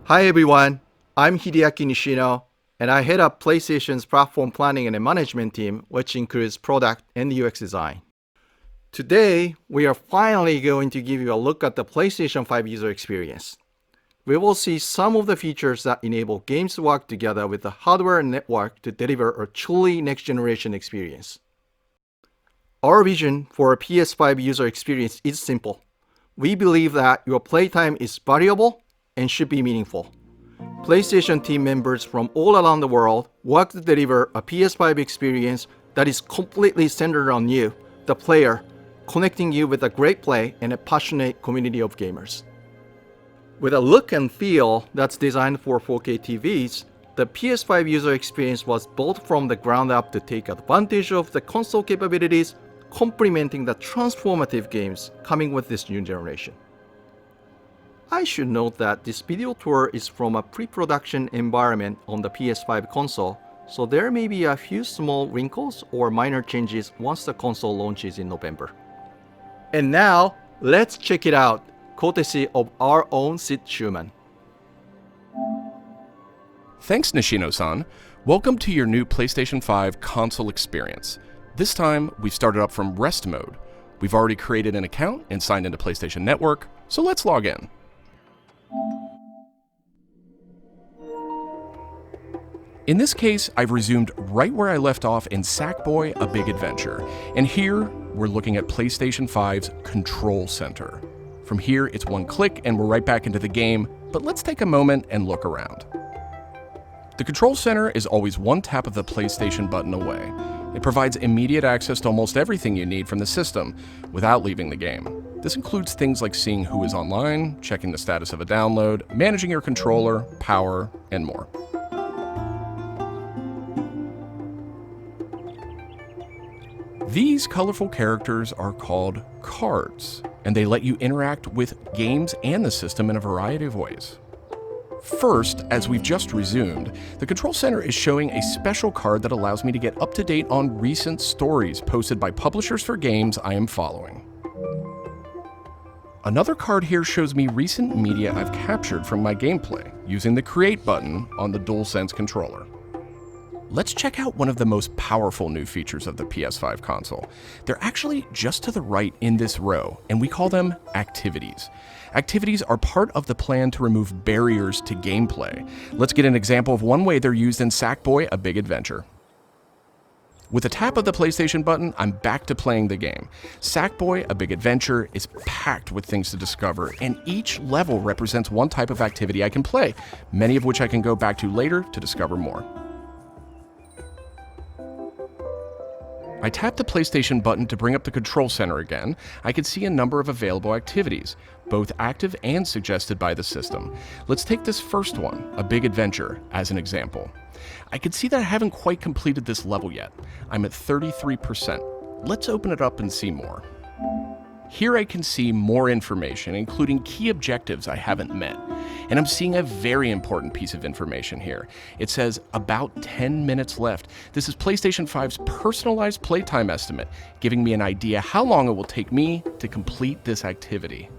Hi everyone, I'm Hideaki Nishino, and I head up PlayStation's platform planning and management team, which includes product and UX design. Today, we are finally going to give you a look at the PlayStation 5 user experience. We will see some of the features that enable games to work together with the hardware and network to deliver a truly next-generation experience. Our vision for a PS5 user experience is simple. We believe that your playtime is valuable and should be meaningful. PlayStation team members from all around the world work to deliver a PS5 experience that is completely centered on you, the player, connecting you with a great play and a passionate community of gamers. With a look and feel that's designed for 4K TVs, the PS5 user experience was built from the ground up to take advantage of the console capabilities, complementing the transformative games coming with this new generation. I should note that this video tour is from a pre-production environment on the PS5 console, so there may be a few small wrinkles or minor changes once the console launches in November. And now, let's check it out, courtesy of our own Sid Schumann. Thanks, Nishino-san. Welcome to your new PlayStation 5 console experience. This time, we've started up from rest mode. We've already created an account and signed into PlayStation Network, so let's log in. In this case, I've resumed right where I left off in Sackboy: A Big Adventure, and here we're looking at PlayStation 5's Control Center. From here, it's one click and we're right back into the game, but let's take a moment and look around. The Control Center is always one tap of the PlayStation button away. It provides immediate access to almost everything you need from the system without leaving the game. This includes things like seeing who is online, checking the status of a download, managing your controller, power, and more. These colorful characters are called cards, and they let you interact with games and the system in a variety of ways. First, as we've just resumed, the Control Center is showing a special card that allows me to get up to date on recent stories posted by publishers for games I am following. Another card here shows me recent media I've captured from my gameplay using the Create button on the DualSense controller. Let's check out one of the most powerful new features of the PS5 console. They're actually just to the right in this row, and we call them activities. Activities are part of the plan to remove barriers to gameplay. Let's get an example of one way they're used in Sackboy: A Big Adventure. With a tap of the PlayStation button, I'm back to playing the game. Sackboy: A Big Adventure is packed with things to discover, and each level represents one type of activity I can play, many of which I can go back to later to discover more. I tap the PlayStation button to bring up the Control Center again. I can see a number of available activities, both active and suggested by the system. Let's take this first one, A Big Adventure, as an example. I can see that I haven't quite completed this level yet. I'm at 33%. Let's open it up and see more. Here I can see more information, including key objectives I haven't met. And I'm seeing a very important piece of information here. It says about 10 minutes left. This is PlayStation 5's personalized playtime estimate, giving me an idea how long it will take me to complete this activity.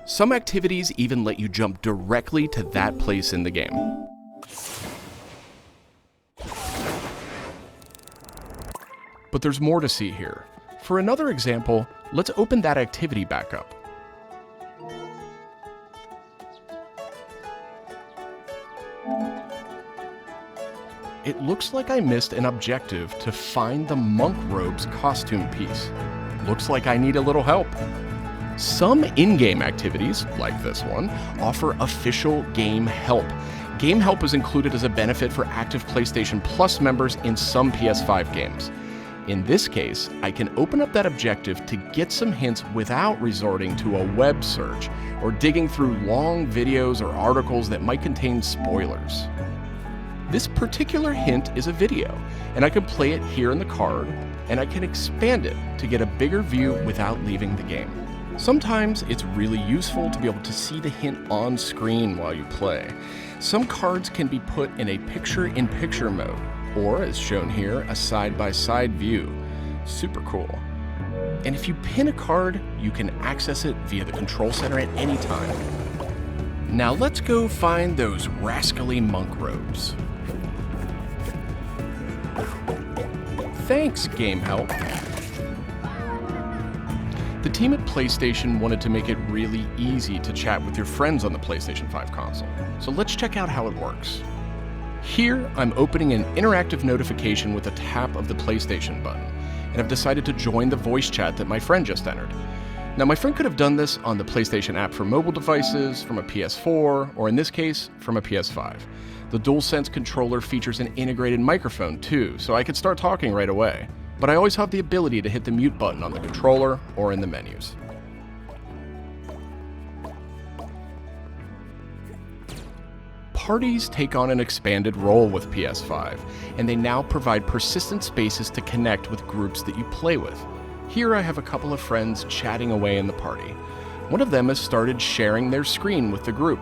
Some activities even let you jump directly to that place in the game. But there's more to see here. For another example, let's open that activity back up. It looks like I missed an objective to find the monk robe's costume piece. Looks like I need a little help. Some in-game activities, like this one, offer official game help. Game help is included as a benefit for active PlayStation Plus members in some PS5 games. In this case, I can open up that objective to get some hints without resorting to a web search or digging through long videos or articles that might contain spoilers. This particular hint is a video, and I can play it here in the card, and I can expand it to get a bigger view without leaving the game. Sometimes it's really useful to be able to see the hint on screen while you play. Some cards can be put in a picture-in-picture mode, or as shown here, a side-by-side view. Super cool. And if you pin a card, you can access it via the Control Center at any time. Now let's go find those rascally monk robes. Thanks, Game Help. The team at PlayStation wanted to make it really easy to chat with your friends on the PlayStation 5 console, so let's check out how it works. Here, I'm opening an interactive notification with a tap of the PlayStation button, and I've decided to join the voice chat that my friend just entered. Now, my friend could have done this on the PlayStation app for mobile devices, from a PS4, or in this case, from a PS5. The DualSense controller features an integrated microphone too, so I could start talking right away. But I always have the ability to hit the mute button on the controller or in the menus. Parties take on an expanded role with PS5, and they now provide persistent spaces to connect with groups that you play with. Here I have a couple of friends chatting away in the party. One of them has started sharing their screen with the group.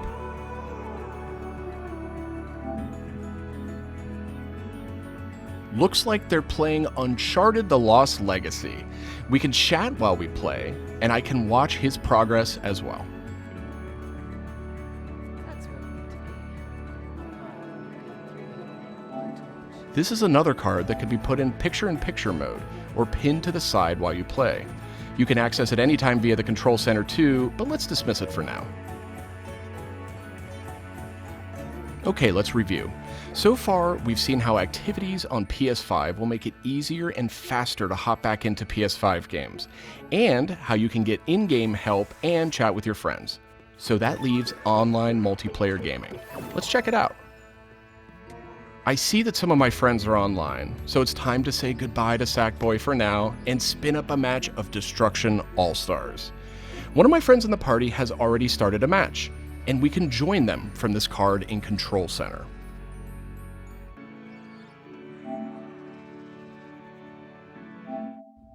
Looks like they're playing Uncharted: The Lost Legacy. We can chat while we play, and I can watch his progress as well. This is another card that could be put in picture-in-picture mode, or pinned to the side while you play. You can access it anytime via the control center too, but let's dismiss it for now. Okay, let's review. So far, we've seen how activities on PS5 will make it easier and faster to hop back into PS5 games, and how you can get in-game help and chat with your friends. So that leaves online multiplayer gaming. Let's check it out. I see that some of my friends are online, so it's time to say goodbye to Sackboy for now and spin up a match of Destruction All-Stars. One of my friends in the party has already started a match, and we can join them from this card in Control Center.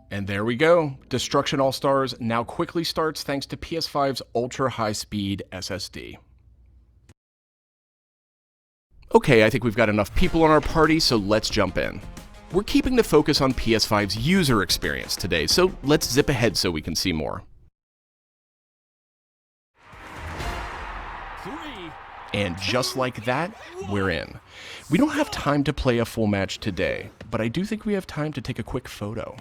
And there we go. Destruction All-Stars now quickly starts thanks to PS5's ultra-high-speed SSD. Okay, I think we've got enough people on our party, so let's jump in. We're keeping the focus on PS5's user experience today, so let's zip ahead so we can see more. And just like that, we're in. We don't have time to play a full match today, but I do think we have time to take a quick photo.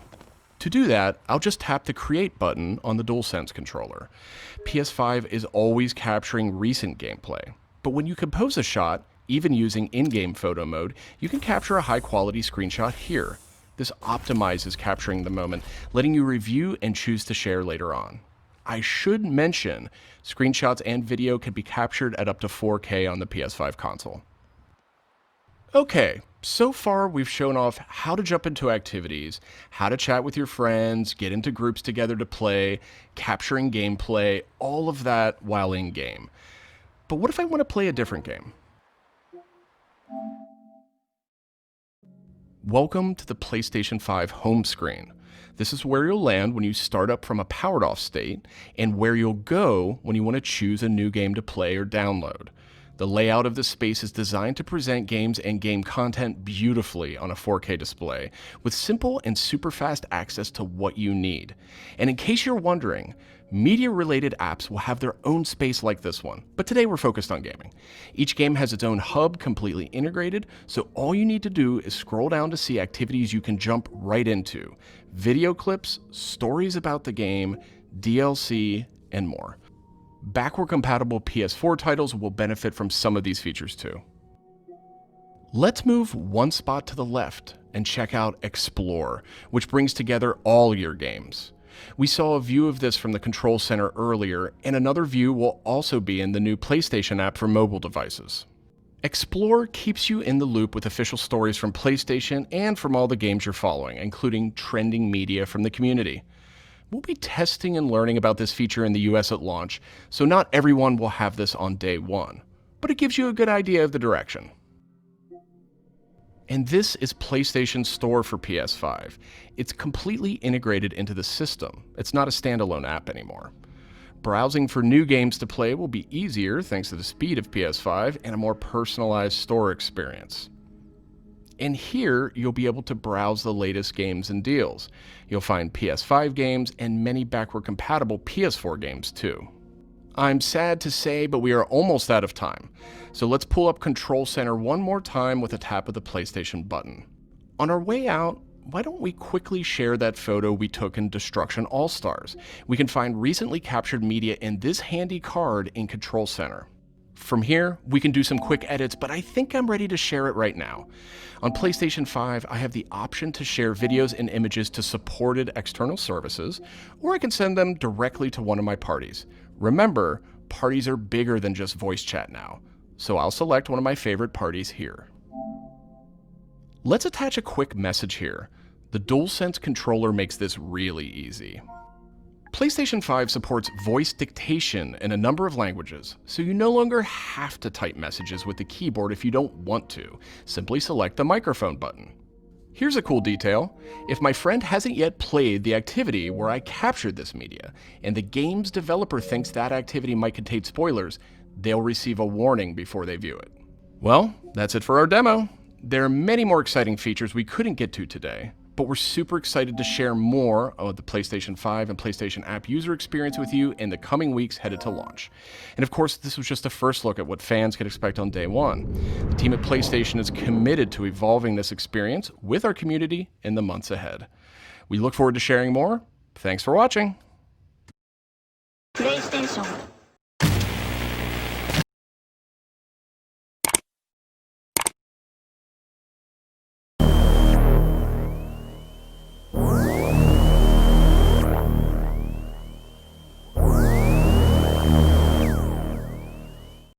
To do that, I'll just tap the Create button on the DualSense controller. PS5 is always capturing recent gameplay, but when you compose a shot, even using in-game photo mode, you can capture a high-quality screenshot here. This optimizes capturing the moment, letting you review and choose to share later on. I should mention, screenshots and video can be captured at up to 4K on the PS5 console. Okay, so far we've shown off how to jump into activities, how to chat with your friends, get into groups together to play, capturing gameplay, all of that while in-game. But what if I want to play a different game? Welcome to the PlayStation 5 home screen. This is where you'll land when you start up from a powered off state, and where you'll go when you want to choose a new game to play or download. The layout of this space is designed to present games and game content beautifully on a 4K display, with simple and super fast access to what you need. And in case you're wondering, media-related apps will have their own space like this one, but today we're focused on gaming. Each game has its own hub completely integrated, so all you need to do is scroll down to see activities you can jump right into. Video clips, stories about the game, DLC, and more. Backward-compatible PS4 titles will benefit from some of these features too. Let's move one spot to the left and check out Explore, which brings together all your games. We saw a view of this from the Control Center earlier, and another view will also be in the new PlayStation app for mobile devices. Explore keeps you in the loop with official stories from PlayStation and from all the games you're following, including trending media from the community. We'll be testing and learning about this feature in the US at launch, so not everyone will have this on day one, but it gives you a good idea of the direction. And this is PlayStation Store for PS5. It's completely integrated into the system. It's not a standalone app anymore. Browsing for new games to play will be easier thanks to the speed of PS5 and a more personalized store experience. And here, you'll be able to browse the latest games and deals. You'll find PS5 games and many backward-compatible PS4 games too. I'm sad to say, but we are almost out of time. So let's pull up Control Center one more time with a tap of the PlayStation button. On our way out, why don't we quickly share that photo we took in Destruction All-Stars? We can find recently captured media in this handy card in Control Center. From here, we can do some quick edits, but I think I'm ready to share it right now. On PlayStation 5, I have the option to share videos and images to supported external services, or I can send them directly to one of my parties. Remember, parties are bigger than just voice chat now, so I'll select one of my favorite parties here. Let's attach a quick message here. The DualSense controller makes this really easy. PlayStation 5 supports voice dictation in a number of languages, so you no longer have to type messages with the keyboard if you don't want to. Simply select the microphone button. Here's a cool detail. If my friend hasn't yet played the activity where I captured this media, and the game's developer thinks that activity might contain spoilers, they'll receive a warning before they view it. Well, that's it for our demo. There are many more exciting features we couldn't get to today, but we're super excited to share more of the PlayStation 5 and PlayStation app user experience with you in the coming weeks headed to launch. And of course, this was just a first look at what fans can expect on day one. The team at PlayStation is committed to evolving this experience with our community in the months ahead. We look forward to sharing more. Thanks for watching.